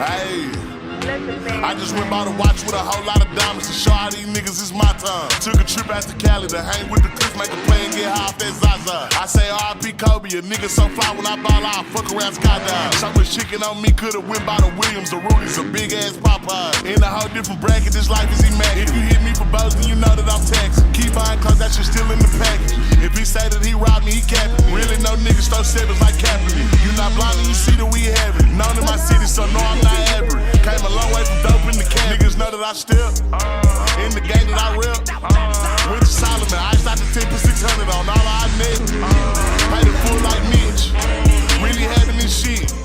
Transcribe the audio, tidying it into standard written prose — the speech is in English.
Hey, I just went by the watch with a whole lot of diamonds to show all these niggas it's my time. Took a trip out to Cali to hang with the cliff, make a play and get high off that Zaza. I say R.I.P. Kobe, a nigga so fly when I ball out, fuck around skydive. So much chicken on me, could've went by the Williams, the Rudy's, a big ass Popeye. In a whole different bracket, this life is immaculate. If you hit me for both, then you know that I'm taxing. Keep buying clothes, that shit still in the package. If he say that he robbed me, he capping. Really no niggas throw sevens like Kaepernick. You not blind and you see that we have it. Known in my city, so no I'm not average. Came a long way from dope in the can. Niggas know that I step in the game that I rep. Went to Solomon, I out the 10 for 600 on all I net. Paid it full like Mitch. Really having this shit.